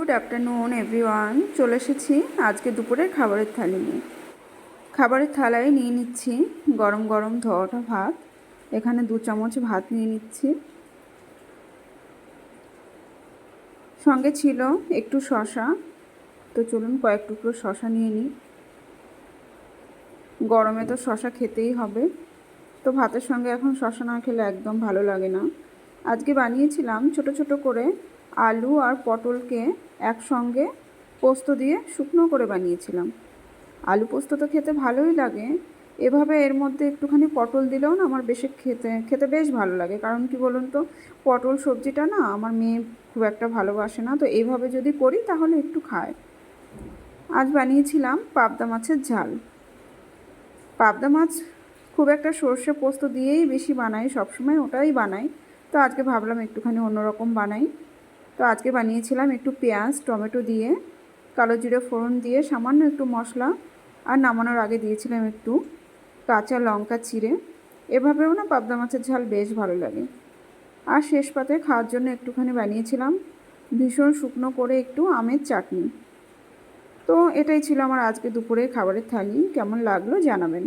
Good afternoon everyone. চলে এসেছি আজকে দুপুরের খাবারের থালি নিয়ে। খাবারের থালায় নিয়ে নিচ্ছি গরম গরম ধোয়া ভাত। এখানে 2 চামচ ভাত নিয়ে নিচ্ছি। সঙ্গে ছিল একটু শসা, তো চলুন কয়েক টুকরো শসা নিয়ে নিই। গরমে তো শসা খেতেই হবে, তো ভাতের সঙ্গে এখন শসা না খেলে একদম ভালো লাগে না। আজকে বানিয়েছিলাম ছোট ছোট করে আলু আর পটলকে একসঙ্গে পোস্ত দিয়ে শুকনো করে বানিয়েছিলাম। আলু পোস্ত তো খেতে ভালোই লাগে, এভাবে এর মধ্যে একটুখানি পটল দিলেও না আমার বেশি খেতে খেতে বেশ ভালো লাগে। কারণ কি বলুন তো, পটল সবজিটা না আমার মেয়ে খুব একটা ভালোবাসে না, তো এইভাবে যদি করি তাহলে একটু খায়। আজ বানিয়েছিলাম পাবদা মাছের ঝাল। পাবদা মাছ খুব একটা সর্ষে পোস্ত দিয়েই বেশি বানাই, সবসময় ওটাই বানাই। তো আজকে ভাবলাম একটুখানি অন্যরকম বানাই। তো আজকে বানিয়েছিলাম একটু পেঁয়াজ টমেটো দিয়ে, কালো জিরে ফোড়ন দিয়ে, সামান্য একটু মশলা, আর নামানোর আগে দিয়েছিলাম একটু কাঁচা লঙ্কা চিড়ে। এভাবেও না পাবদা মাছের ঝাল বেশ ভালো লাগে। আর শেষ পাতে খাওয়ার জন্য একটুখানি বানিয়েছিলাম ভীষণ শুকনো করে একটু আমের চাটনি। তো এটাই ছিল আমার আজকে দুপুরের খাবারের থালি। কেমন লাগলো জানাবেন।